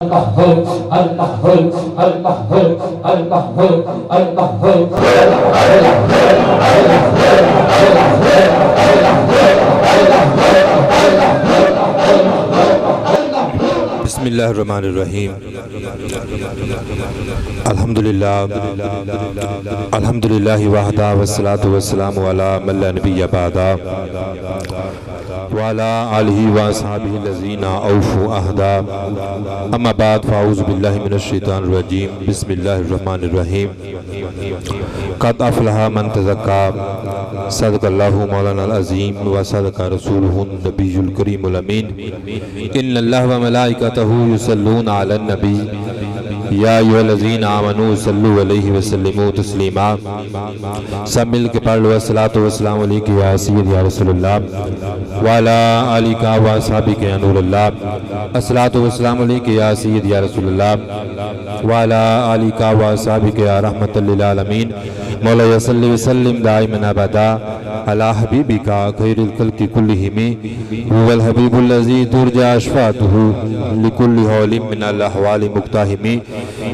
بسم اللہ الرحمن الرحیم الحمدللہ وحدہ والصلاة والسلام علی من لا نبی بعدہ وعلی آلہ واصحابہ الذین اوفوا عہدہ اما بعد فاعوذ باللہ من الشیطان الرجیم بسم اللہ الرحمن الرحیم قد افلح من تزکا صدق اللہ مولانا العظیم وصدق رسولہ النبی الکریم الامین ان اللہ وملائکتہ یصلون علی النبی یا ایھا الذین آمنوا صلوا علیہ وسلموا تسلیما سب مل کے پڑھ لو الصلاۃ والسلام علیک یا سید یا رسول اللہ وعلی آلک و اصحابک یا نور اللہ الصلاۃ والسلام علیک یا سید یا رسول اللہ وعلی آلک و اصحابک یا رحمت للعالمین مولا صلی وسلم دائما ابدا علی حبیبک خیر الخلق کلہم هو الحبیب الذی ترجى شفاعته لكل حول من الاحوال مقتحم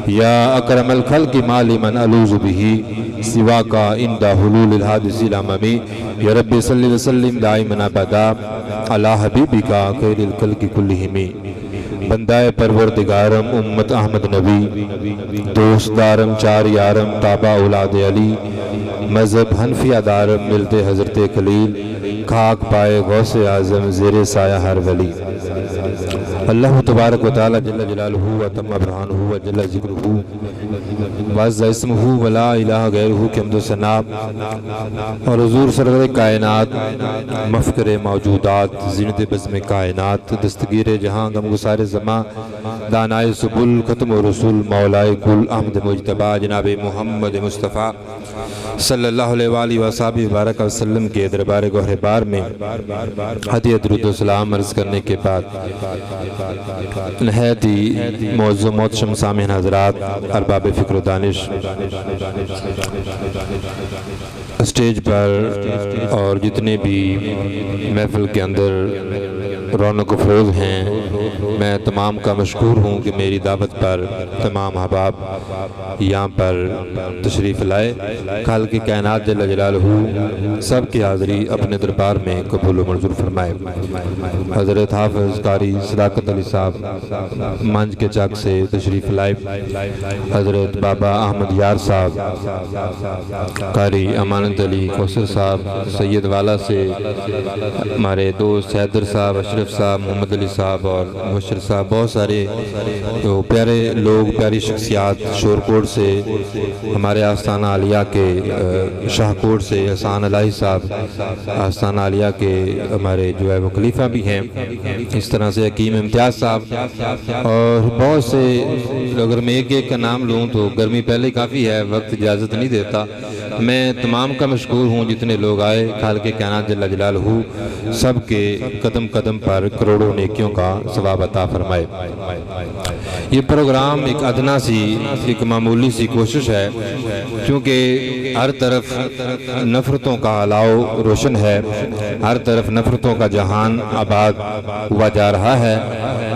یا اکرم الخلق ما لمن الوذ به سواک عند حلول الحادث الامم یا رب صلی وسلم دائما ابدا علی حبیبک خیر الخلق کلہم بندہ پروردگارم امت احمد نبی دوست دارم چار یارم تابع اولاد علی مذہب حنفیہ دارم ملتے حضرت خلیل خاک پائے غوث اعظم زیر سایہ ہر ولی اللہ تبارک و تعالی جل جلالہ و تم برہانہ و جل ذکرہ وعز اسمہ ولا الہ غیرہ کی حمد و ثنا اور حضور سرور کائنات مفکر موجودات زینت بزم کائنات دستگیر جہاں غمگسار زماں دانائے سبل ختم و رسول مولائے کل احمد مجتبی جناب محمد مصطفیٰ صلی اللہ علیہ وآلہ وآلہ وبارک وسلم کے دربار گوہر بار میں ہدیہ درود و سلام عرض کرنے کے بعد نہایت ہی معزز و محترم سامعین حضرات ارباب فکر و دانش اسٹیج پر اور جتنے بھی محفل کے اندر رونق و فروغ ہیں میں تمام کا مشکور ہوں کہ میری دعوت پر تمام احباب یہاں پر تشریف لائے خالق کائنات جل جلالہ سب کی حاضری اپنے دربار میں قبول و منظور فرمائے حضرت حافظ قاری صداقت علی صاحب منج کے چاک سے تشریف لائے حضرت بابا احمد یار صاحب قاری امانت علی کوثر صاحب سید والا سے ہمارے دوست حیدر صاحب اشرف صاحب محمد علی صاحب اور مبشر صاحب بہت سارے پیارے لوگ پیاری شخصیات شورکوٹ سے ہمارے آستانہ عالیہ کے شاہکوٹ سے احسان الہی صاحب آستانہ عالیہ کے ہمارے جو ہے وہ خلیفہ بھی ہیں اس طرح سے حکیم امتیاز صاحب اور بہت سے اگر میں ایک کا نام لوں تو گرمی پہلے کافی ہے وقت اجازت نہیں دیتا میں تمام کا مشکور ہوں جتنے لوگ آئے خالق کائنات جل جلالہ سب کے قدم قدم پر کروڑوں نیکیوں کا ثواب عطا فرمائے یہ پروگرام ایک ادنا سی ایک معمولی سی کوشش ہے کیونکہ ہر طرف نفرتوں کا الاؤ روشن ہے ہر طرف نفرتوں کا جہان آباد ہوا جا رہا ہے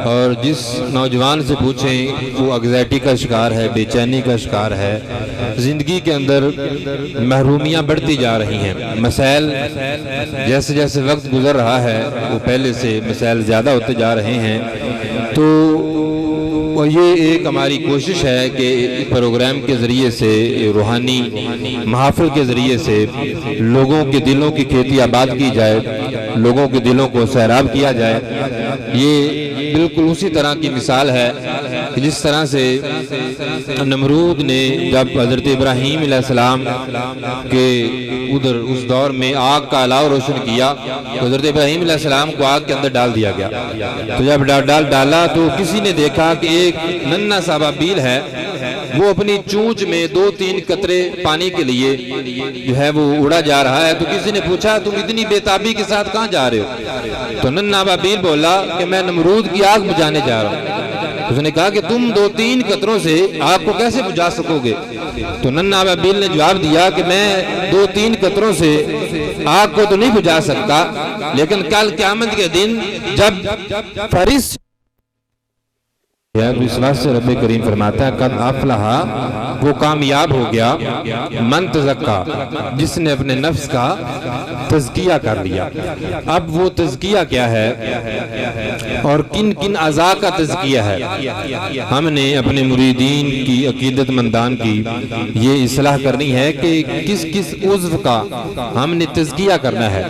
اور جس نوجوان سے پوچھیں وہ انگزائٹی کا شکار ہے بے چینی کا شکار ہے زندگی کے اندر محرومیاں بڑھتی جا رہی ہیں مسائل جیسے جیسے وقت گزر رہا ہے وہ پہلے سے مسائل زیادہ ہوتے جا رہے ہیں تو یہ ایک ہماری کوشش ہے کہ پروگرام کے ذریعے سے روحانی محافل کے ذریعے سے لوگوں کے دلوں کی کھیتی آباد کی جائے لوگوں کے دلوں کو سیراب کیا جائے یہ بالکل اسی طرح کی مثال ہے کہ جس طرح سے نمرود نے جب حضرت ابراہیم علیہ السلام کے ادھر اس دور میں آگ کا الاؤ روشن کیا تو حضرت ابراہیم علیہ السلام کو آگ کے اندر ڈال دیا گیا تو جب ڈالا تو کسی نے دیکھا کہ ایک ننھا سا بابیل ہے وہ اپنی چونچ میں 2-3 قطرے پانی کے لیے جو ہے وہ اڑا جا رہا ہے تو کسی نے پوچھا تم اتنی بے تابی کے ساتھ کہاں جا رہے ہو تو ننھا بابیل بولا کہ میں نمرود کی آگ بجھانے جا رہا ہوں اس نے کہا کہ تم 2-3 قطروں سے آگ کو کیسے بجھا سکو گے تو ننھا بابیل نے جواب دیا کہ میں 2-3 قطروں سے آگ کو تو نہیں بجھا سکتا لیکن کل قیامت کے دن جب فرشتے ہے، تو اس واسطے رب کریم فرماتا ہے قد افلح، وہ کامیاب ہو گیا، من تزکا، جس نے اپنے نفس کا تزکیہ کر لیا۔ اب وہ تزکیہ کیا ہے اور کن کن اعضاء کا تزکیہ ہے، ہم نے اپنے مریدین کی، عقیدت مندان کی یہ اصلاح کرنی ہے کہ کس کس عضو کا ہم نے تزکیہ کرنا ہے۔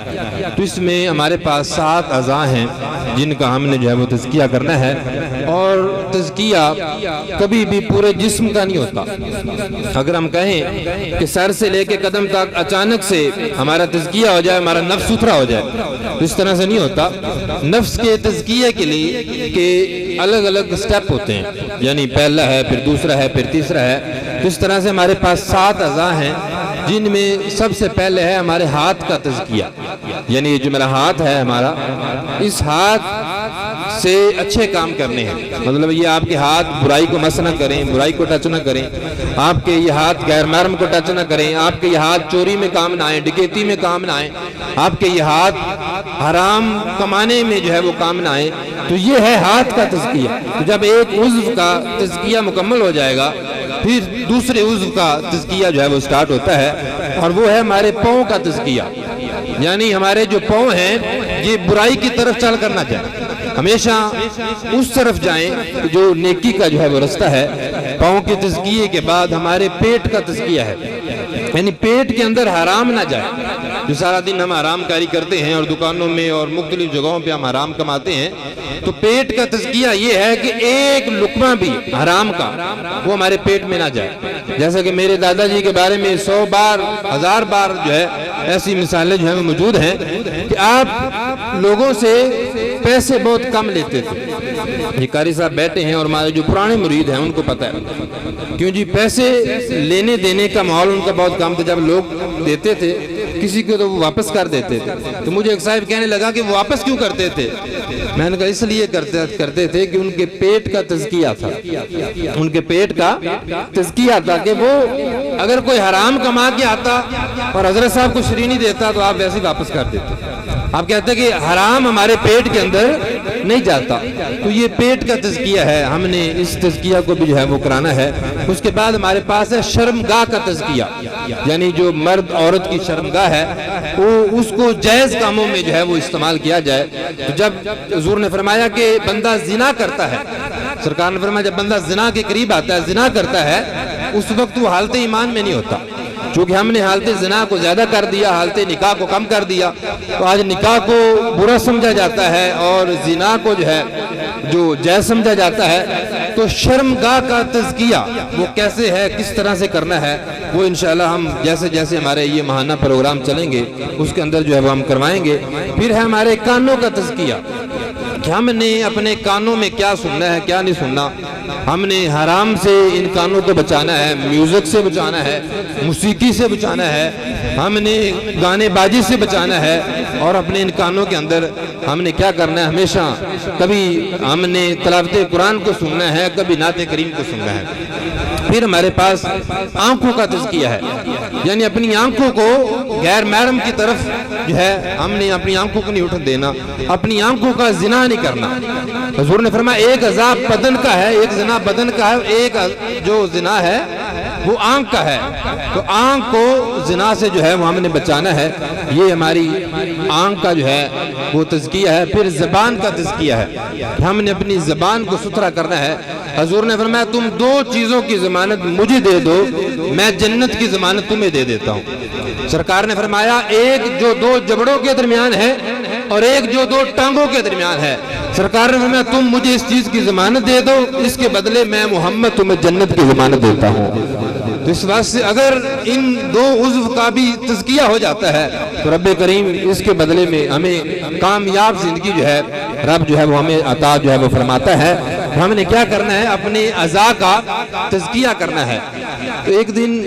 تو اس میں ہمارے پاس 7 اعضاء ہیں جن کا ہم نے جو ہے وہ تزکیہ کرنا ہے، اور تزکیہ کبھی بھی پورے جسم کا نہیں ہوتا۔ اگر ہم کہیں کہ سر سے لے کے قدم تک اچانک سے ہمارا تزکیہ ہو جائے، ہمارا نفس ستھرا ہو جائے، تو اس طرح سے نہیں ہوتا۔ نفس کے تزکیہ کے لیے کہ الگ الگ سٹیپ ہوتے ہیں، یعنی پہلا ہے، پھر دوسرا ہے، پھر تیسرا ہے۔ تو اس طرح سے ہمارے پاس 7 اعضاء ہیں جن میں سب سے پہلے ہے ہمارے ہاتھ کا تزکیہ، یعنی جو میرا ہاتھ ہے ہمارا، اس ہاتھ سے اچھے کام کرنے ہیں۔ مطلب یہ آپ کے ہاتھ برائی کو مس نہ کریں، برائی کو ٹچ نہ کریں، آپ کے یہ ہاتھ غیر محرم کو ٹچ نہ کریں، آپ کے یہ ہاتھ چوری میں کام نہ آئیں، ڈکیتی میں کام نہ آئیں، آپ کے یہ ہاتھ حرام کمانے میں جو ہے وہ کام نہ آئیں۔ تو یہ ہے ہاتھ کا تزکیہ۔ تو جب ایک عضو کا تزکیہ مکمل ہو جائے گا، پھر دوسرے عضو کا تزکیہ جو ہے وہ سٹارٹ ہوتا ہے، اور وہ ہے ہمارے پاؤں کا تزکیہ، یعنی ہمارے جو پاؤں ہیں یہ برائی کی طرف چل کر نہ جائیں، ہمیشہ اس طرف جائیں جو نیکی کا جو ہے وہ رستہ ہے۔ پاؤں کے تزکیے کے بعد ہمارے پیٹ کا تزکیہ ہے، یعنی پیٹ کے اندر حرام نہ جائے۔ جو سارا دن ہم حرام کاری کرتے ہیں اور دکانوں میں اور مختلف جگہوں پہ ہم حرام کماتے ہیں، تو پیٹ کا تزکیہ یہ ہے کہ ایک لقمہ بھی حرام کا وہ ہمارے پیٹ میں نہ جائے۔ جیسا کہ میرے دادا جی کے بارے میں 100 بار 1000 بار جو ہے ایسی مثالیں جو ہیں موجود ہیں کہ آپ لوگوں سے پیسے بہت کم لیتے تھے۔ یہ قاری صاحب بیٹھے ہیں اور ہمارے جو پرانے مرید ہیں ان کو پتہ ہے، کیوں جی پیسے لینے دینے کا ماحول ان کا بہت کم تھا۔ جب لوگ دیتے تھے کسی کو تو وہ واپس کر دیتے تھے۔ تو مجھے ایک صاحب کہنے لگا کہ وہ واپس کیوں کرتے تھے؟ میں نے کہا اس لیے کرتے تھے کہ ان کے پیٹ کا تزکیہ تھا، ان کے پیٹ کا تزکیہ تھا کہ وہ اگر کوئی حرام کما کے آتا اور حضرت صاحب کو شرینی دیتا تو آپ ویسے ہی واپس کر دیتے۔ آپ کہتے ہیں کہ حرام ہمارے پیٹ کے اندر نہیں جاتا۔ تو یہ پیٹ کا تزکیہ ہے، ہم نے اس تزکیہ کو بھی جو ہے وہ کرانا ہے۔ اس کے بعد ہمارے پاس ہے شرمگاہ کا تزکیہ، یعنی جو مرد عورت کی شرمگاہ ہے وہ اس کو جائز کاموں میں جو ہے وہ استعمال کیا جائے۔ تو جب حضور نے فرمایا کہ بندہ زنا کرتا ہے، سرکار نے فرمایا جب بندہ زنا کے قریب آتا ہے، زنا کرتا ہے، اس وقت وہ حالت ایمان میں نہیں ہوتا۔ چونکہ ہم نے حالت زنا کو زیادہ کر دیا، حالت نکاح کو کم کر دیا، تو آج نکاح کو برا سمجھا جاتا ہے اور زنا کو جو ہے جو جائز سمجھا جاتا ہے۔ تو شرمگاہ کا تزکیہ وہ کیسے ہے، کس طرح سے کرنا ہے، وہ انشاءاللہ ہم جیسے جیسے ہمارے یہ ماہانہ پروگرام چلیں گے اس کے اندر جو ہے وہ ہم کروائیں گے۔ پھر ہے ہمارے کانوں کا تزکیہ کہ ہم نے اپنے کانوں میں کیا سننا ہے کیا نہیں سننا۔ ہم نے حرام سے ان کانوں کو بچانا ہے، میوزک سے بچانا ہے، موسیقی سے بچانا ہے، ہم نے گانے بازی سے بچانا ہے، اور اپنے ان کانوں کے اندر ہم نے کیا کرنا ہے، ہمیشہ کبھی ہم نے تلاوت قرآن کو سننا ہے، کبھی نعت کریم کو سننا ہے۔ پھر ہمارے پاس آنکھوں کا تزکیہ ہے، یعنی اپنی آنکھوں کو غیر محرم کی طرف جو ہے ہم نے اپنی آنکھوں کو نہیں اٹھن دینا، اپنی آنکھوں کا زنا نہیں کرنا۔ حضور نے فرمایا ایک عذاب بدن کا ہے، ایک زنا بدن کا ہے، ایک جو زنا ہے وہ آنکھ کا ہے۔ تو آنکھ کو زنا سے جو ہے وہ ہم نے بچانا ہے، یہ ہماری آنکھ کا جو ہے وہ تزکیہ ہے۔ پھر زبان کا تزکیہ ہے، ہم نے اپنی زبان کو ستھرا کرنا ہے۔ حضور نے فرمایا تم 2 چیزوں کی ضمانت مجھے دے دو، میں جنت کی ضمانت تمہیں دے دیتا ہوں۔ سرکار نے فرمایا ایک جو 2 جبڑوں کے درمیان ہے اور ایک جو 2 ٹانگوں کے درمیان ہے، سرکار نے فرمایا تم مجھے اس چیز کی ضمانت دے دو، اس کے بدلے میں محمد تمہیں جنت کی ضمانت دیتا ہوں۔ تو اس واسطے اگر ان 2 عضو کا بھی تزکیہ ہو جاتا ہے تو رب کریم اس کے بدلے میں ہمیں کامیاب زندگی جو ہے رب جو ہے وہ ہمیں عطا جو ہے وہ فرماتا ہے۔ ہم نے کیا کرنا ہے، اپنے اعضاء کا تزکیہ کرنا ہے۔ تو ایک دن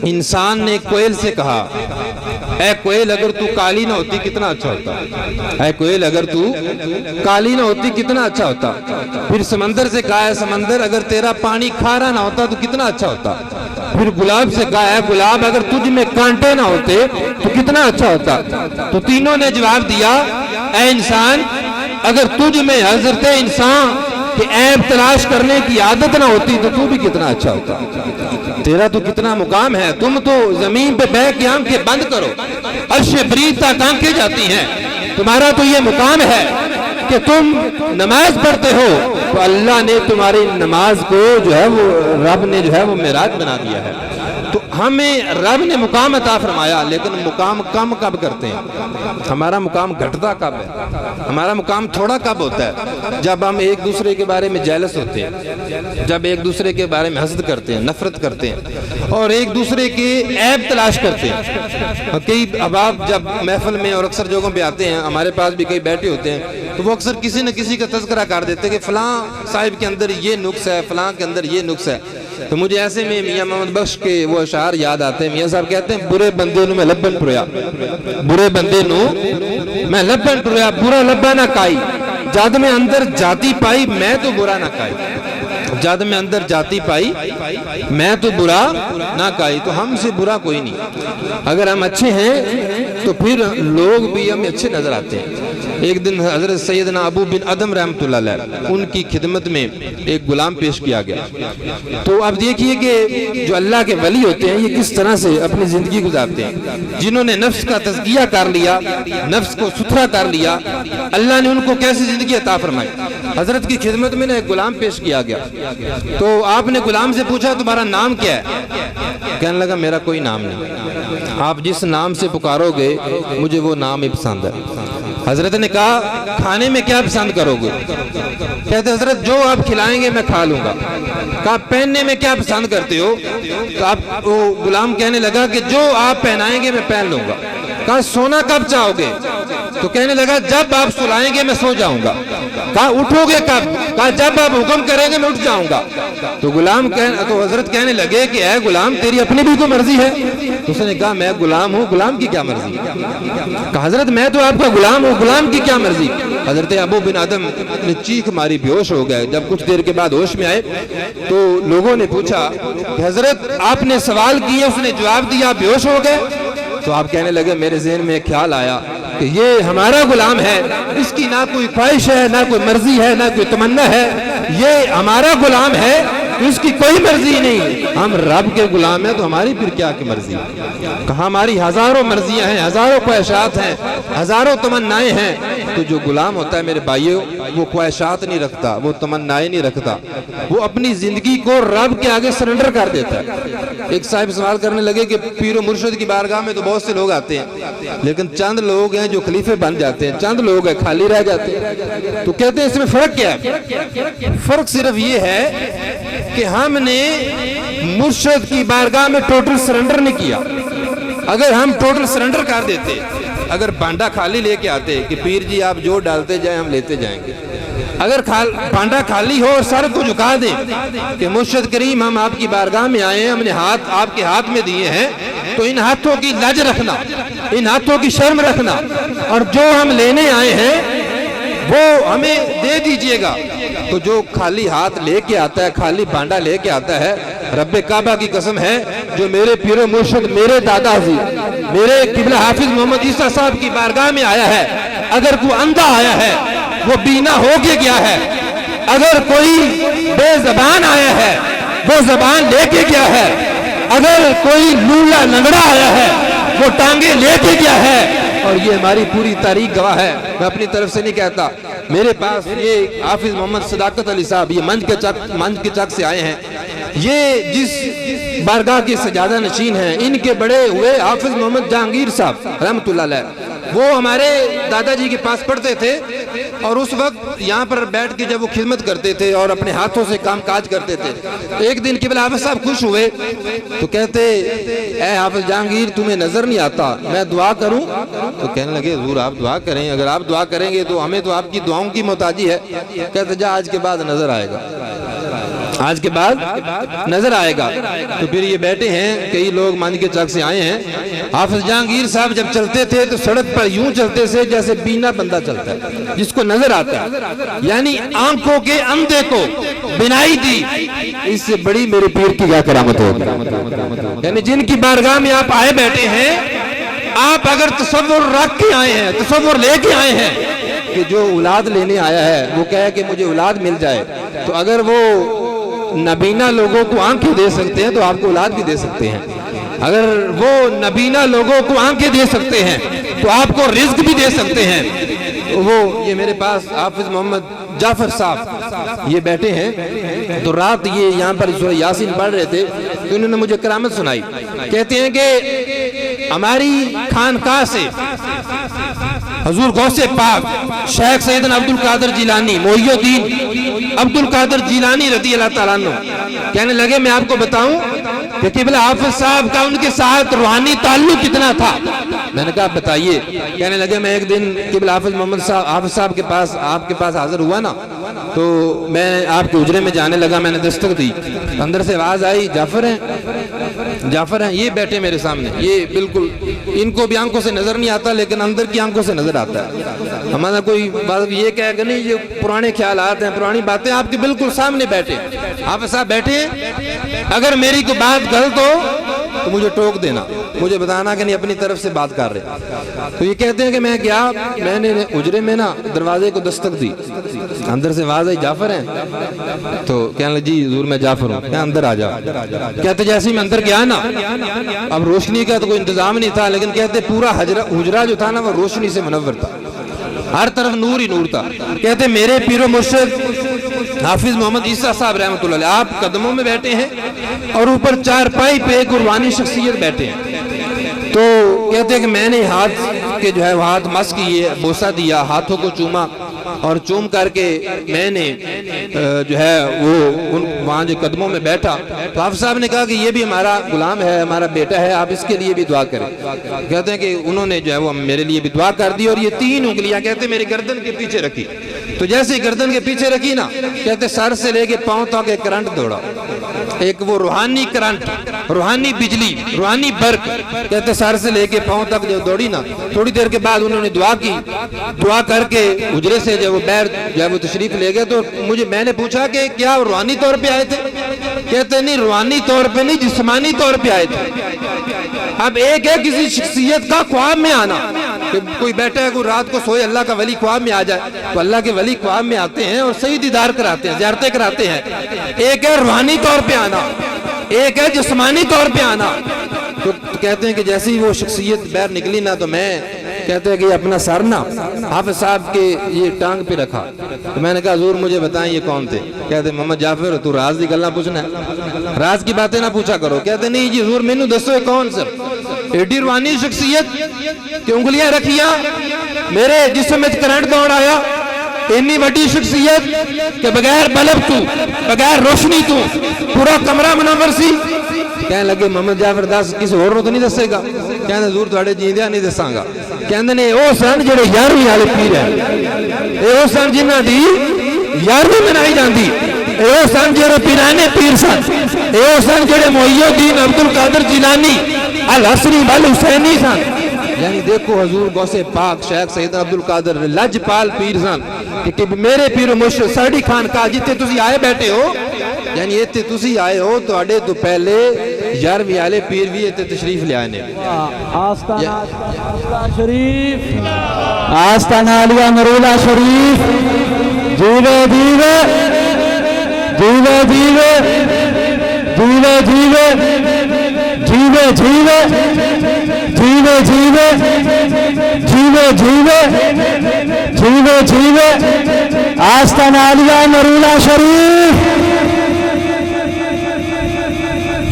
انسان نے کوئل سے کہا اے کوئل اگر تو کالی نہ ہوتی کتنا اچھا ہوتا، اے کوئل اگر تو کالی نہ ہوتی کتنا اچھا ہوتا۔ پھر سمندر سے کہا ہے سمندر اگر تیرا پانی کھارا نہ ہوتا تو کتنا اچھا ہوتا۔ پھر گلاب سے کہا ہے گلاب اگر تجھ میں کانٹے نہ ہوتے تو کتنا اچھا ہوتا۔ تو تینوں نے جواب دیا اے انسان اگر تجھ میں حضرت انسان کہ عیب تلاش کرنے کی عادت نہ ہوتی تو بھی کتنا اچھا ہوتا. تیرا تو کتنا مقام ہے. تم تو زمین پہ بیٹھ کے آنکھیں بند کرو, عرش برید تک آنکھیں جاتی ہیں. تمہارا تو یہ مقام ہے کہ تم نماز پڑھتے ہو تو اللہ نے تمہاری نماز کو جو ہے وہ رب نے جو ہے وہ معراج بنا دیا ہے. تو ہمیں رب نے مقام عطا فرمایا, لیکن مقام کم کب کرتے ہیں؟ ہمارا مقام گھٹتا کب ہے؟ ہمارا مقام تھوڑا کب ہوتا ہے؟ جب ہم ایک دوسرے کے بارے میں جیلس ہوتے ہیں, جب ایک دوسرے کے بارے میں حسد کرتے ہیں, نفرت کرتے ہیں اور ایک دوسرے کے عیب تلاش کرتے ہیں. کئی احباب جب محفل میں اور اکثر جگہوں پہ آتے ہیں, ہمارے پاس بھی کئی بیٹھے ہوتے ہیں, تو وہ اکثر کسی نہ کسی کا تذکرہ کر دیتے کہ فلاں صاحب کے اندر یہ نقص ہے, فلاں کے اندر یہ نقص ہے. تو مجھے ایسے میں میاں محمد بخش کے وہ اشعار یاد آتے ہیں. میاں صاحب کہتے ہیں برے بندے نو میں لبن ٹریا, برے بندے نو میں لبن ٹریا, برا لبا نہ کائی, جد میں اندر جاتی پائی میں تو برا نہ کائی. جد میں اندر جاتی پائی میں تو برا نہ کائی. تو ہم سے برا کوئی نہیں. اگر ہم اچھے ہیں تو پھر لوگ بھی ہمیں اچھے نظر آتے ہیں. ایک دن حضرت سیدنا ابو بن ادم رحمۃ اللہ علیہ ان کی خدمت میں ایک غلام پیش کیا گیا. تو اب دیکھیے کہ جو اللہ کے ولی ہوتے ہیں یہ کس طرح سے اپنی زندگی گزارتے ہیں. جنہوں نے نفس کا تزکیہ کر لیا, نفس کو ستھرا کر لیا, اللہ نے ان کو کیسی زندگی عطا فرمائی. حضرت کی خدمت میں ایک غلام پیش کیا گیا. تو آپ نے غلام سے پوچھا تمہارا نام کیا ہے؟ کہنے لگا میرا کوئی نام نہیں, آپ جس نام سے پکارو گے مجھے وہ نام ہی پسند ہے. حضرت نے کہا کھانے میں کیا پسند کرو گے؟ کہتے حضرت جو آپ کھلائیں گے میں کھا لوں گا. کہا پہننے میں کیا پسند کرتے ہو؟ تو آپ وہ غلام کہنے لگا کہ جو آپ پہنائیں گے میں پہن لوں گا. کہا سونا کب چاہو گے؟ تو کہنے لگا جب آپ سلائیں گے میں سو جاؤں گا. کہا اٹھو گے کب؟ کہا جب آپ حکم کریں گے میں اٹھ جاؤں گا. تو حضرت کہنے لگے کہ اے غلام تیری اپنی بھی تو مرضی ہے. اس نے کہا میں غلام ہوں, غلام کی کیا مرضی؟ کہا حضرت میں تو آپ کا غلام ہوں, غلام کی کیا مرضی؟ حضرت ابو بن ادم نے چیخ ماری, بے ہوش ہو گئے. جب کچھ دیر کے بعد ہوش میں آئے تو لوگوں نے پوچھا کہ حضرت آپ نے سوال کیے, اس نے جواب دیا, بے ہوش ہو گئے. تو آپ کہنے لگے میرے ذہن میں خیال آیا کہ یہ ہمارا غلام ہے, اس کی نہ کوئی خواہش ہے, نہ کوئی مرضی ہے, نہ کوئی تمنا ہے. یہ ہمارا غلام ہے, اس کی کوئی مرضی نہیں. ہم رب کے غلام ہیں تو ہماری پھر کیا کی مرضی؟ کہا ہماری ہزاروں مرضیاں ہیں, ہزاروں خواہشات ہیں, ہزاروں تمنائیں ہیں. تو جو غلام ہوتا ہے میرے بھائیو وہ خواہشات نہیں رکھتا, وہ تمنائیں نہیں رکھتا, وہ اپنی زندگی کو رب کے آگے سرنڈر کر دیتا ہے. ایک صاحب سوال کرنے لگے کہ پیر و مرشد کی بارگاہ میں تو بہت سے لوگ آتے ہیں, لیکن چند لوگ ہیں جو خلیفے بن جاتے ہیں, چند لوگ ہیں خالی رہ جاتے ہیں. تو کہتے ہیں اس میں فرق کیا ہے؟ فرق صرف یہ ہے کہ ہم نے مرشد کی بارگاہ میں ٹوٹل سرنڈر نہیں کیا. اگر ہم ٹوٹل سرنڈر کر دیتے, اگر بانڈا خالی لے کے آتے کہ پیر جی آپ جو ڈالتے جائیں ہم لیتے جائیں گے, اگر بانڈا خالی ہو اور سر کو جھکا دیں کہ مرشد کریم ہم آپ کی بارگاہ میں آئے ہیں, ہم نے ہاتھ آپ کے ہاتھ میں دیے ہیں, تو ان ہاتھوں کی لج رکھنا, ان ہاتھوں کی شرم رکھنا, اور جو ہم لینے آئے ہیں وہ ہمیں دے دیجئے گا. تو جو خالی ہاتھ لے کے آتا ہے, خالی بانڈا لے کے آتا ہے, رب کعبہ کی قسم ہے جو میرے پیر و مرشد, میرے دادا جی, میرے قبلہ حافظ محمد عیسیٰ صاحب کی بارگاہ میں آیا ہے, اگر کوئی اندھا آیا ہے وہ بینا ہو کے گیا ہے, اگر کوئی بے زبان آیا ہے وہ زبان لے کے گیا ہے, اگر کوئی لولا لنگڑا آیا ہے وہ ٹانگیں لے کے گیا ہے. اور یہ ہماری پوری تاریخ گواہ ہے, میں اپنی طرف سے نہیں کہتا. میرے پاس یہ حافظ محمد صداقت علی صاحب, یہ منج کے چک سے آئے ہیں, یہ جس بارگاہ کے سجادہ نشین ہیں, ان کے بڑے ہوئے حافظ محمد جہانگیر صاحب رحمۃ اللہ علیہ, وہ ہمارے دادا جی کے پاس پڑھتے تھے, اور اس وقت یہاں پر بیٹھ کے جب وہ خدمت کرتے تھے اور اپنے ہاتھوں سے کام کاج کرتے تھے. ایک دن قبلہ حافظ صاحب خوش ہوئے تو کہتے اے حافظ جہانگیر تمہیں نظر نہیں آتا, میں دعا کروں؟ تو کہنے لگے حضور آپ دعا کریں, اگر آپ دعا کریں گے تو ہمیں تو آپ کی دعاؤں کی محتاجی ہے. کہتے جا آج کے بعد نظر آئے گا, آج کے بعد نظر آئے گا. تو پھر یہ بیٹھے ہیں, کئی لوگ مان کے چک سے آئے ہیں. حافظ جہانگیر صاحب جب چلتے تھے تو سڑک پر یوں چلتے تھے جیسے بینا بندہ چلتا ہے, جس کو نظر آتا ہے, یعنی آنکھوں کے اندھے کو بینائی دی. اس سے بڑی میرے پیر کی کیا کرامت ہوگی؟ یعنی جن کی بارگاہ میں آپ آئے بیٹھے ہیں, آپ اگر تصور رکھ کے آئے ہیں, تصور لے کے آئے ہیں کہ جو اولاد لینے آیا ہے وہ کہے کہ مجھے اولاد مل جائے, تو اگر وہ نبینا لوگوں کو آنکھیں دے سکتے ہیں تو آپ کو اولاد بھی دے سکتے ہیں. اگر وہ نبینا لوگوں کو آنکھیں دے سکتے ہیں تو آپ کو رزق بھی دے سکتے ہیں. وہ یہ میرے پاس حافظ محمد جعفر صاحب یہ بیٹھے ہیں. تو رات یہ یہاں پر سورہ یاسین پڑھ رہے تھے تو انہوں نے مجھے کرامت سنائی. کہتے ہیں کہ ہماری خانقاہ سے حضور غوث پاک شیخ سیدنا عبد القادر جیلانی محی الدین عبد القادر جیلانی رضی اللہ تعالیٰ عنہ کہنے لگے میں آپ کو بتاؤں کہ قبلہ حافظ صاحب کا ان کے ساتھ روحانی تعلق کتنا تھا. میں نے کہا بتائیے. کہنے لگے میں ایک دن قبلہ حافظ محمد حافظ صاحب کے پاس آپ کے پاس حاضر ہوا نا تو میں آپ کے حجرے میں جانے لگا. میں نے دستک دی, اندر سے آواز آئی جعفر ہیں. یہ بیٹھے میرے سامنے, یہ بالکل ان کو بھی آنکھوں سے نظر نہیں آتا لیکن اندر کی آنکھوں سے نظر آتا ہے. ہمارا کوئی بات یہ کہے کہ نہیں یہ پرانے خیالات ہیں پرانی باتیں, آپ کے بالکل سامنے بیٹھے حافظ صاحب بیٹھے. اگر میری کوئی بات غلط ہو تو مجھے ٹوک دینا, مجھے بتانا کہ نہیں اپنی طرف سے بات کر رہے. تو یہ کہتے ہیں کہ میں گیا, میں نے حجرے میں نا دروازے کو دستک دی, اندر سے آواز آئی جعفر ہیں. تو کہنے لگے جی حضور میں جعفر ہوں. کہ اندر آ جا. کہتے جیسے میں اندر گیا نا, اب روشنی کا تو کوئی انتظام نہیں تھا لیکن کہتے پورا حجرہ جو تھا نا وہ روشنی سے منور تھا, ہر طرف نور ہی نور تھا. کہتے میرے پیر و مرشد حافظ محمد عیسیٰ صاحب رحمۃ اللہ علیہ آپ قدموں میں بیٹھے ہیں اور اوپر چارپائی پہ ایک روحانی شخصیت بیٹھے ہیں. تو کہتے ہیں کہ میں نے ہاتھ کے جو ہے وہ ہاتھ مس کیے, بوسہ دیا, ہاتھوں کو چوما اور چوم کر کے میں نے جو ہے وہ وہاں جو قدموں میں بیٹھا. تو حافظ صاحب نے کہا کہ یہ بھی ہمارا غلام ہے, ہمارا بیٹا ہے, آپ اس کے لیے بھی دعا کریں. کہتے ہیں کہ انہوں نے جو ہے وہ میرے لیے بھی دعا کر دی اور یہ 3 انگلیاں کہتے ہیں میری گردن کے پیچھے رکھی. تو جیسے ہی گردن کے پیچھے رکھی نا کہتے سر سے لے کے پاؤں تک ایک کرنٹ دوڑا, ایک وہ روحانی کرنٹ, روحانی بجلی, روحانی برق. کہتے سر سے لے کے پاؤں تک جو دوڑی نا, تھوڑی دیر کے بعد انہوں نے دعا کی. دعا کر کے حجرے سے جب وہ باہر جب وہ تشریف لے گئے تو میں نے پوچھا کہ کیا روحانی طور پہ آئے تھے؟ کہتے نہیں روحانی طور پہ نہیں, جسمانی طور پہ آئے تھے. اب ایک ہے کسی شخصیت کا خواب میں آنا, کہ کوئی بیٹھا ہے کوئی رات کو سوئے اللہ کا ولی خواب میں آ جائے, تو اللہ کے ولی خواب میں آتے ہیں اور صحیح دیدار کراتے ہیں, زیارتیں کراتے ہیں. ایک ہے روحانی طور پہ آنا, ایک ہے جسمانی طور پہ آنا. تو کہتے ہیں کہ جیسے ہی وہ شخصیت باہر نکلی نا تو میں کہتے ہیں کہ اپنا سر نا حافظ صاحب کے یہ ٹانگ پہ رکھا. تو میں نے کہا حضور مجھے بتائیں یہ کون تھے؟ کہتے محمد جعفر تو راز دی گلاں پوچھنا ہے, راز کی باتیں نہ پوچھا کرو. کہتے نہیں جی حضور مینوں دسو یہ کون سر؟ ایڈی روحانی شخصیت کہ انگلیاں رکھیاں میرے جسم میں کرنٹ دوڑ آیا, اتنی بڑی شخصیت کہ بغیر بلب تو بغیر روشنی تو پورا کمرہ منور سی. کہنے لگے محمد جعفر دس کسی اور نو تو نہیں دسے گا؟ کہنے حضور تواڈے جیندیاں نہیں دساں گا. کہندے نے او سن جڑے 11ویں والے پیر ہیں, اے او سن جنہاں دی 11ویں منائی جاندی, اے او سن جڑے پیرانے پیر سن, اے او سن جڑے محی الدین عبد القادر جیلانی الحسنی والحسینی سن. یعنی دیکھو حضور غوث پاک شیخ سیدنا عبد القادر لجپال پیر سن کہ میرے پیر و مرشد ساڈی خانقاہ جتے تسی آئے بیٹھے ہو, یعنی ایتھے تسی آئے ہو تواڈے تو پہلے 11ویں والے پیر بھی ایتھے تشریف لے آئے نے. آستانہ شریف, آستانہ علیہ نرولا شریف, جیوے جیوے جیوے جیوے جیوے جیوے جیوے جیوے جیوے جیوے جیوے جیوے جیوے جیوے آستانہ علیہ نرولا شریف.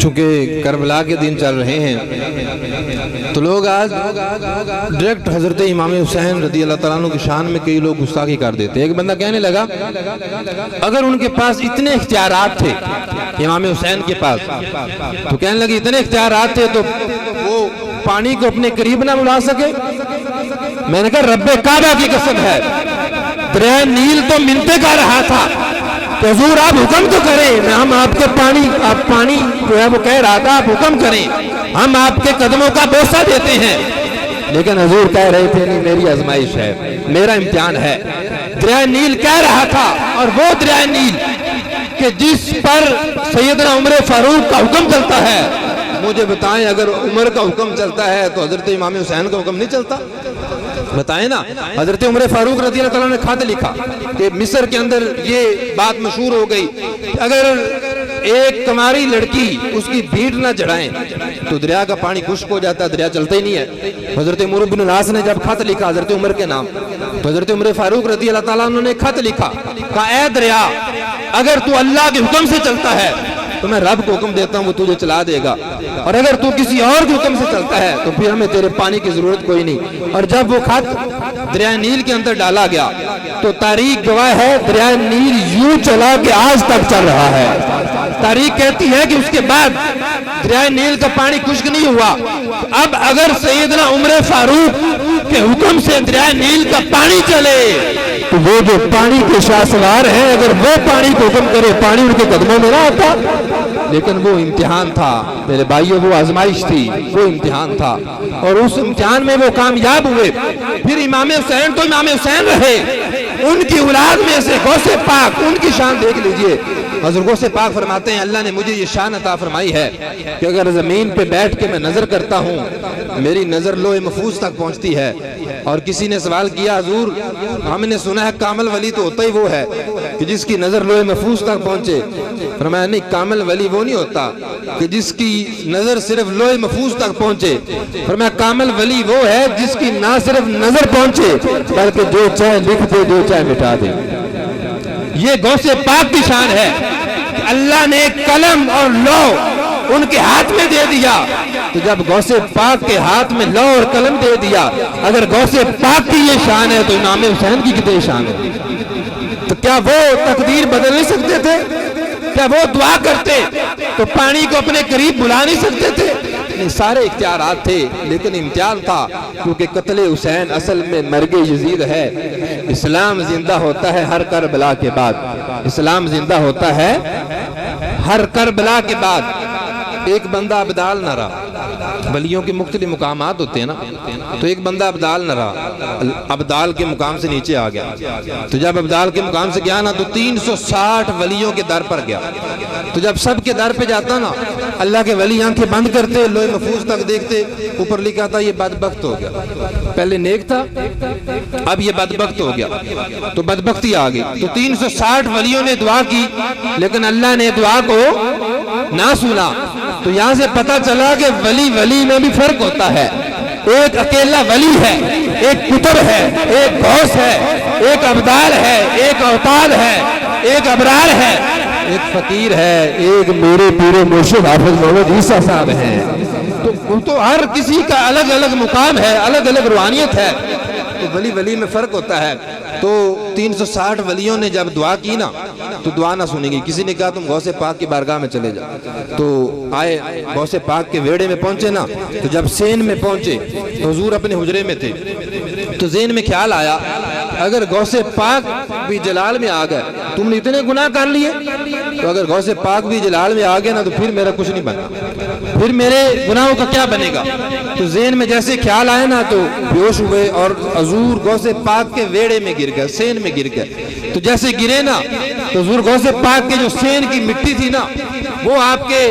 چونکہ کربلا کے دن چل رہے ہیں تو لوگ آج ڈائریکٹ حضرت امام حسین رضی اللہ تعالیٰ عنہ کی شان میں کئی لوگ گستاخی کر دیتے. ایک بندہ کہنے لگا اگر ان کے پاس اتنے اختیارات تھے امام حسین کے پاس, تو کہنے لگے اتنے اختیارات تھے تو وہ پانی کو اپنے قریب نہ بلا سکے. میں نے کہا رب کعبہ کی قسم ہے, دریا نیل تو منتیں کر رہا تھا کہ حضور آپ حکم تو کریں, ہم آپ کے پانی جو ہے وہ کہہ رہا تھا آپ حکم کریں, ہم آپ کے قدموں کا بوسہ دیتے ہیں. لیکن حضور کہہ رہے تھے نہیں میری آزمائش ہے, میرا امتحان ہے. دریا نیل کہہ رہا تھا, اور وہ دریا نیل کہ جس پر سیدنا عمر فاروق کا حکم چلتا ہے, مجھے بتائیں اگر عمر کا حکم چلتا ہے تو حضرت امام حسین کا حکم نہیں چلتا؟ بتائیں نا، حضرت عمر فاروق رضی اللہ تعالیٰ نے خط لکھا کہ مصر کے اندر یہ بات مشہور ہو گئی کہ اگر ایک کماری لڑکی اس کی بھیڑ نہ چڑھائیں تو دریا کا پانی خشک ہو جاتا ہے، دریا چلتا ہی نہیں ہے۔ حضرت عمر بن العاص نے جب خط لکھا حضرت عمر کے نام، تو حضرت عمر فاروق رضی اللہ تعالیٰ عنہ نے خط لکھا، کہا اے دریا اگر تو اللہ کے حکم سے چلتا ہے تو میں رب کو حکم دیتا ہوں وہ تجھے چلا دے گا، اور اگر تو کسی اور کے حکم سے چلتا ہے تو پھر ہمیں تیرے پانی کی ضرورت کوئی نہیں۔ اور جب وہ خط دریائے نیل کے اندر ڈالا گیا تو تاریخ گواہ ہے دریائے نیل یوں چلا کہ آج تک چل رہا ہے۔ تاریخ کہتی ہے کہ اس کے بعد دریائے نیل کا پانی خشک نہیں ہوا۔ اب اگر سیدنا عمر فاروق کے حکم سے دریائے نیل کا پانی چلے تو وہ جو پانی کے شاہ سوار ہیں اگر وہ پانی کو حکم کرے پانی ان کے قدموں میں نہ آتا۔ لیکن وہ امتحان تھا میرے بھائیوں، وہ آزمائش تھی، وہ امتحان تھا، اور اس امتحان میں وہ کامیاب ہوئے۔ پھر امام حسین تو امام حسین رہے، ان کی اولاد میں سے غوث پاک، ان کی شان دیکھ لیجئے۔ حضرت غوث پاک فرماتے ہیں اللہ نے مجھے یہ شان عطا فرمائی ہے کہ اگر زمین پہ بیٹھ کے میں نظر کرتا ہوں میری نظر لوح محفوظ تک پہنچتی ہے۔ اور کسی نے سوال کیا حضور ہم نے سنا ہے کامل ولی تو ہوتا ہی وہ ہے کہ جس کی نظر لوح محفوظ تک پہنچے۔ فرمایا نہیں، کامل ولی وہ نہیں ہوتا کہ جس کی نظر صرف لوح محفوظ تک پہنچے۔ فرمایا کامل ولی وہ ہے جس کی نہ صرف نظر پہنچے بلکہ جو چاہے لکھ دے جو چاہے مٹا دے۔ یہ غوث پاک کی شان ہے کہ اللہ نے قلم اور لوح ان کے ہاتھ میں دے دیا، تو جب غوث پاک کے ہاتھ میں لوح اور قلم دے دیا، اگر غوث پاک کی یہ شان ہے تو امام حسین کی کتنی شان ہے؟ تو کیا وہ تقدیر بدل نہیں سکتے تھے؟ کیا وہ دعا کرتے تو پانی کو اپنے قریب بلا نہیں سکتے تھے؟ نہیں، سارے اختیارات تھے، لیکن امتحان تھا کیونکہ قتل حسین اصل میں مرگ یزید ہے۔ اسلام زندہ ہوتا ہے ہر کربلا کے بعد، اسلام زندہ ہوتا ہے ہر کربلا کے بعد۔ ایک بندہ ابدال نہ رہا، ولیوں کے مختلف مقامات ہوتے ہیں نا، تو ایک بندہ ابدال نہ رہا، ابدال کے مقام سے نیچے آ گیا۔ تو جب ابدال کے مقام سے گیا نا تو 360 ولیوں کے در پر گیا۔ تو جب سب کے در پہ جاتا نا اللہ کے ولی آنکھیں بند کرتے، لوح محفوظ تک دیکھتے، اوپر لکھا تھا یہ بدبخت ہو گیا، پہلے نیک تھا اب یہ بدبخت ہو گیا، تو بدبختی آ گئی۔ تو 360 ولیوں نے دعا کی لیکن اللہ نے دعا کو نہ سنا۔ تو یہاں سے پتہ چلا کہ ولی میں بھی فرق ہوتا ہے۔ ایک اکیلا ولی ہے، ایک قطب ہے، ایک غوث ہے، ایک ابدال ہے، ایک اوتاد ہے، ایک ابرار ہے، ایک فقیر ہے، ایک میرے پیر مرشد حافظ محمد عیسیٰ صاحب ہیں۔ تو ہر کسی کا الگ الگ مقام ہے، الگ الگ روحانیت ہے، تو ولی میں فرق ہوتا ہے۔ تو 360 ولیوں نے جب دعا کی نا تو دعا نہ سنی گئی۔ کسی نے کہا تم غوث پاک کی بارگاہ میں چلے جاؤ، تو آئے غوث پاک کے ویڑے میں پہنچے نا، تو جب سین میں پہنچے تو حضور اپنے حجرے میں تھے، تو ذہن میں خیال آیا اگر غوث پاک بھی جلال میں آ گئے، تم نے اتنے گناہ کر لیے، تو اگر غوث پاک بھی جلال میں آ گئے نا تو پھر میرا کچھ نہیں بنا، پھر میرے گناہوں کا کیا بنے گا؟ تو ذہن میں جیسے خیال آئے نا تو بیہوش ہوئے اور حضور غوث پاک کے ویڑے میں گر گئے، سین میں گر گئے۔ تو جیسے گرے نا تو حضور غوث پاک کے جو سین کی مٹی تھی نا وہ آپ کے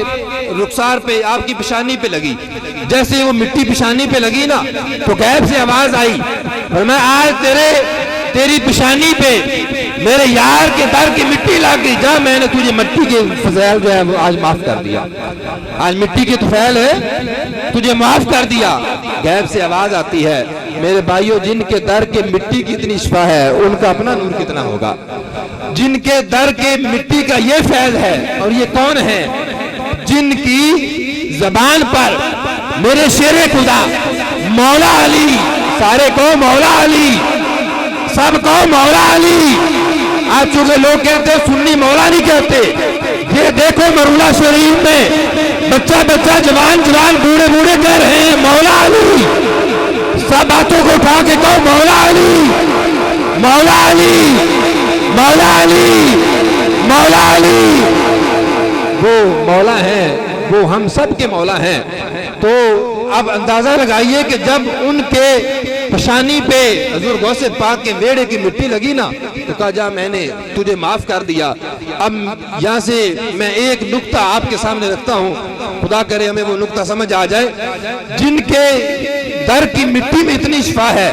رخسار پہ، آپ کی پیشانی پہ لگی۔ جیسے وہ مٹی پیشانی پہ لگی نا تو غیب سے آواز آئی، فرمایا آج تیری پیشانی پہ میرے یار کے در کی مٹی لگ گئی، جا میں نے تجھے مٹی کے فضائل جو ہے وہ آج معاف کر دیا، آج مٹی کے طفیل ہے تجھے معاف کر دیا۔ غیب سے آواز آتی ہے میرے بھائیوں جن کے در کے مٹی کی اتنی شفا ہے ان کا اپنا نور کتنا ہوگا، جن کے در کے مٹی کا یہ فیض ہے۔ اور یہ کون ہے؟ جن کی زبان پر میرے شیر خدا مولا علی، سارے کو مولا علی، سب کو مولا علی۔ آج چونکہ لوگ کہتے ہیں سنی مولا نہیں کہتے، یہ دیکھو مرولہ شریف میں بچہ بچہ جوان جوان بوڑھے بوڑھے کہہ رہے ہیں مولا علی۔ سب باتوں کو اٹھا کے کہو مولا علی، مولا علی، مولا علی، مولا علی۔ وہ مولا ہیں، وہ ہم سب کے مولا ہیں۔ تو اب اندازہ لگائیے کہ جب ان کے پیشانی پہ حضور غوث پاک کے ویڑے کی مٹی لگی نا تو کہا جا میں نے تجھے معاف کر دیا۔ اب یہاں سے میں ایک نقطہ آپ کے سامنے رکھتا ہوں، خدا کرے ہمیں وہ نقطہ سمجھ آ جائے۔ جن کے در کی مٹی میں اتنی شفا ہے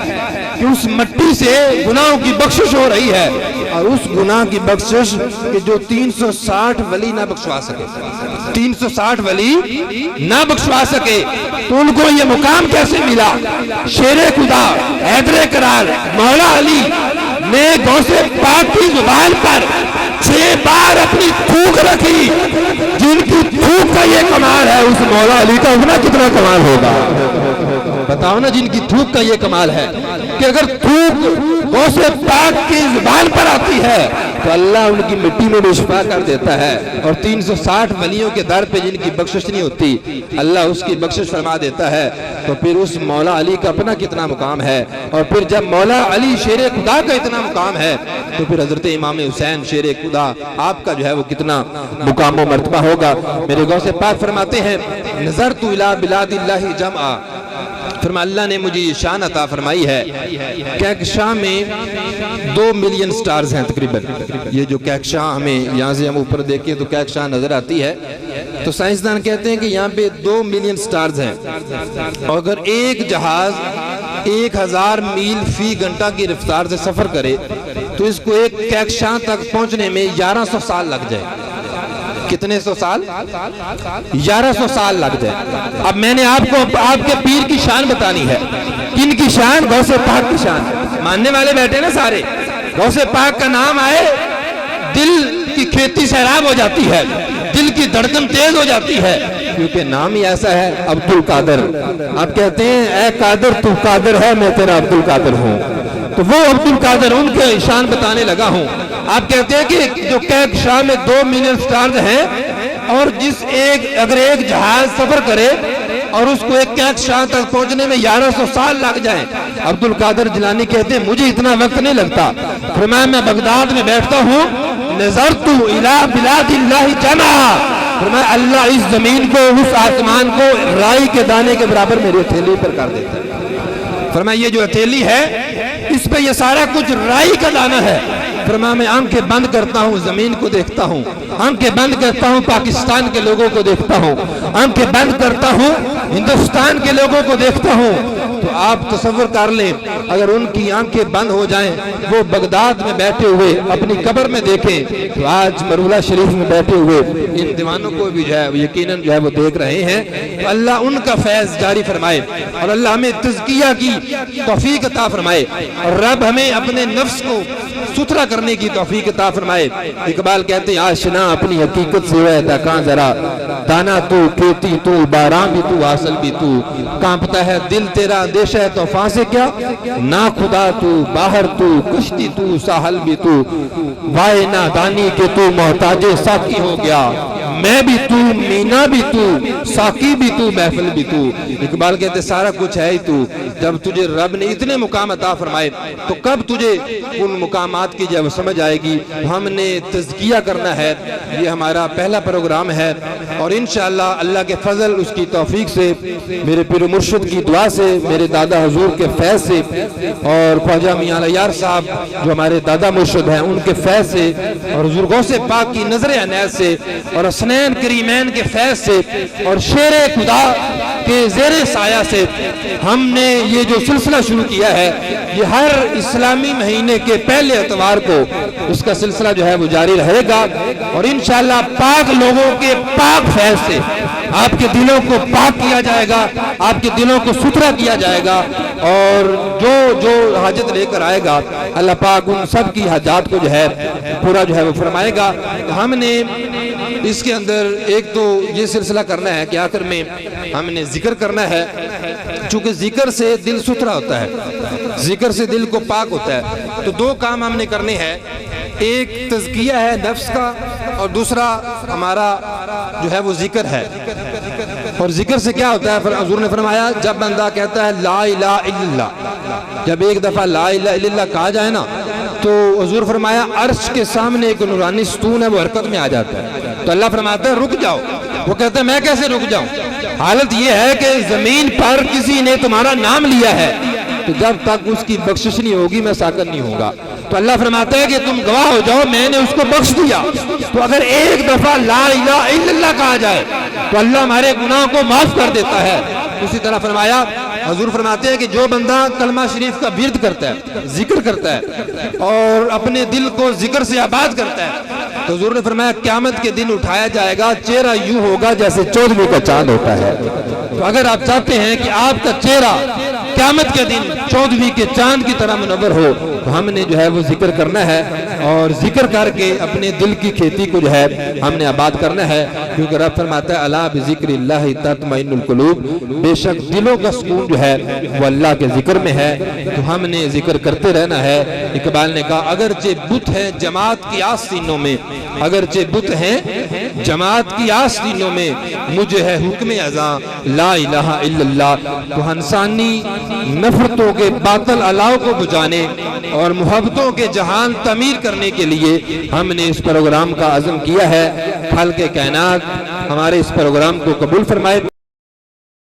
کہ اس مٹی سے گناہوں کی بخشش ہو رہی ہے، اور اس گناہ کی بخشش کہ جو 360 ولی نہ بخشوا سکے، 360 ولی نہ بخشوا سکے، تو ان کو یہ مقام کیسے ملا؟ شیر خدا حیدر کرار مولا علی نے غوث پاک کی زبان پر 6 بار اپنی تھوک رکھی، جن کی تھوک کا یہ کمال ہے، اس مولا علی کا اتنا کتنا کمال ہوگا؟ بتاؤ نا، جن کی تھوک کا یہ کمال ہے کہ اگر تھوک غوث پاک کی زبان پر آتی ہے تو اللہ ان کی مٹی میں بھی شفا کر دیتا ہے، اور 360 ولیوں کے در پہ جن کی بخشش نہیں ہوتی اللہ اس کی بخشش فرما دیتا ہے۔ تو پھر اس مولا علی کا اپنا کتنا مقام ہے، اور پھر جب مولا علی شیر خدا کا اتنا مقام ہے تو پھر حضرت امام حسین شیر خدا آپ کا جو ہے وہ کتنا مقام و مرتبہ ہوگا۔ میرے غوث پاک فرماتے ہیں نظرت الی بلاد اللہ جمعا، فرما اللہ نے مجھے یہ شان عطا فرمائی ہے، کہکشاں میں 2 ملین سٹارز ہیں تقریباً۔ یہ جو کہکشاں ہمیں یہاں سے ہم اوپر دیکھیں تو کہکشاں نظر آتی ہے، تو سائنسدان کہتے ہیں کہ یہاں پہ 2 ملین سٹارز ہیں، اور اگر ایک جہاز 1000 میل فی گھنٹہ کی رفتار سے سفر کرے تو اس کو ایک کہکشاں تک پہنچنے میں 1100 سال لگ جائے۔ کتنے سو سال؟ 1100 سال لگ جائے۔ اب میں نے آپ کو آپ کے پیر کی شان بتانی ہے۔ کن کی شان؟ غوث پاک کی شان۔ ماننے والے بیٹھے نا سارے، غوث پاک کا نام آئے دل کی کھیتی سیراب ہو جاتی ہے، دل کی دھڑکن تیز ہو جاتی ہے، کیونکہ نام ہی ایسا ہے عبدالقادر۔ آپ کہتے ہیں اے قادر تو قادر ہے، میں تیرا عبدالقادر ہوں، تو وہ عبدالقادر ان کے شان بتانے لگا ہوں۔ آپ کہتے ہیں کہ جو کہکشاں میں 2 ملین سٹارز ہیں، اور اگر ایک جہاز سفر کرے اور اس کو ایک کہکشاں تک پہنچنے میں 1100 سال لگ جائیں، عبدالقادر جیلانی کہتے ہیں مجھے اتنا وقت نہیں لگتا، فرمایا میں بغداد میں بیٹھتا ہوں، نظرت الی بلاد اللہ جمعا، فرمایا اللہ اس زمین کو، اس آسمان کو رائی کے دانے کے برابر میری ہتھیلی پر کر دیتا ہے۔ فرمایا یہ جو ہتھیلی ہے اس پہ یہ سارا کچھ رائی کا دانہ ہے۔ فرمایا میں آنکھیں بند کرتا ہوں زمین کو دیکھتا ہوں، آنکھیں بند کرتا ہوں پاکستان کے لوگوں کو دیکھتا ہوں، آنکھیں بند کرتا ہوں ہندوستان کے لوگوں کو دیکھتا ہوں۔ تو آپ تصور کر لیں اگر ان کی آنکھیں بند ہو جائیں، وہ بغداد میں بیٹھے ہوئے اپنی قبر میں دیکھیں، تو آج مرولہ شریف میں بیٹھے ہوئے ان دیوانوں کو بھی جو ہے یقیناً جو ہے وہ دیکھ رہے ہیں۔ تو اللہ ان کا فیض جاری فرمائے، اور اللہ ہمیں تزکیہ کی توفیق عطا فرمائے، اور رب ہمیں اپنے نفس کو ستھرا کرنے کی توفیق عطا فرمائے۔ اقبال کہتے ہیں آشنا اپنی حقیقت سے رہتا کہاں ذرا، دانا تو کھیتی تو باران بھی تو حاصل بھی تو، کانپتا ہے دل تیرا اندیشہ ہے طوفان سے کیا، نا خدا تو باہر تو کشتی تو ساحل بھی تو، وائے نادانی کے تو محتاج ساقی ہو گیا، میں بھی تو مینا بھی تو ساقی بھی تو محفل بھی تو۔ اقبال کہتے ہیں سارا کچھ ہے ہی تو، جب تجھے رب نے اتنے مقام عطا فرمائے تو کب تجھے ان مقامات کی جب سمجھ آئے گی۔ ہم نے تزکیہ کرنا ہے، یہ ہمارا پہلا پروگرام ہے، اور انشاءاللہ اللہ کے فضل اس کی توفیق سے، میرے پیر و مرشد کی دعا سے، میرے دادا حضور کے فیض سے، اور خواجہ میاں علیار صاحب جو ہمارے دادا مرشد ہیں ان کے فیض سے، اور حضور غوث پاک کی نظر عنایت سے، اور حسنین کریمین کے فیض سے، اور شیر خدا کے زیر سایہ سے ہم نے یہ جو سلسلہ شروع کیا ہے، یہ ہر اسلامی مہینے کے پہلے اتوار کو اس کا سلسلہ جو ہے وہ جاری رہے گا، اور انشاءاللہ پاک لوگوں کے پاک فیض سے آپ کے دلوں کو پاک کیا جائے گا، آپ کے دلوں کو ستھرا کیا جائے گا، اور جو حاجت لے کر آئے گا اللہ پاک ان سب کی حاجات کو جو ہے پورا جو ہے وہ فرمائے گا۔ ہم نے اس کے اندر ایک تو یہ سلسلہ کرنا ہے کہ آخر میں ہم نے ذکر کرنا ہے، چونکہ ذکر سے دل ستھرا ہوتا ہے، ذکر سے دل کو پاک ہوتا ہے، تو 2 کام ہم نے کرنے ہیں، ایک تزکیہ ہے نفس کا، اور دوسرا ہمارا جو ہے وہ ذکر ہے۔ اور ذکر سے کیا ہوتا ہے؟ حضور نے فرمایا جب بندہ کہتا ہے لا الہ الا اللہ، جب ایک دفعہ لا الہ الا اللہ کہا جائے نا تو حضور فرمایا عرش کے سامنے ایک نورانی ستون ہے وہ حرکت میں آ جاتا ہے، تو اللہ فرماتا ہے رک جاؤ، وہ کہتا ہے میں کیسے رک جاؤں؟ حالت یہ ہے کہ زمین پر کسی نے تمہارا نام لیا ہے، تو جب تک اس کی بخشش نہیں ہوگی میں ساکن نہیں ہوں گا، تو اللہ فرماتا ہے کہ تم گواہ ہو جاؤ میں نے اس کو بخش دیا۔ تو اگر ایک دفعہ لا الہ الا اللہ کہا جائے تو اللہ ہمارے گناہ کو معاف کر دیتا ہے۔ اسی طرح فرمایا حضور فرماتے ہیں کہ جو بندہ کلمہ شریف کا ورد کرتا ہے، ذکر کرتا ہے اور اپنے دل کو ذکر سے آباد کرتا ہے، تو حضور نے فرمایا قیامت کے دن اٹھایا جائے گا، چہرہ یوں ہوگا جیسے 14ویں کا چاند ہوتا ہے۔ تو اگر آپ چاہتے ہیں کہ آپ کا چہرہ قیامت کے دن 14ویں کے چاند کی طرح منور ہو، تو ہم نے جو ہے وہ ذکر کرنا ہے، اور ذکر کر کے اپنے دل کی کھیتی کو جو ہے ہم نے آباد کرنا ہے، کیونکہ رب فرماتا ہے الا بذکر اللہ تطمئن القلوب، بے شک دلوں کا سکون جو ہے وہ اللہ کے ذکر میں ہے۔ تو ہم نے ذکر کرتے رہنا ہے۔ اقبال نے کہا اگرچہ بت ہے جماعت کی آستینوں میں، اگرچہ بت ہیں جماعت کی آستینوں میں، مجھے ہے حکم اذاں لا الہ الا اللہ۔ تو انسانی نفرتوں کے باطل علاؤ کو بجانے اور محبتوں کے جہان تعمیر کرنے کے لیے ہم نے اس پروگرام کا عزم کیا ہے۔ خالق کائنات ہمارے اس پروگرام کو قبول فرمائے۔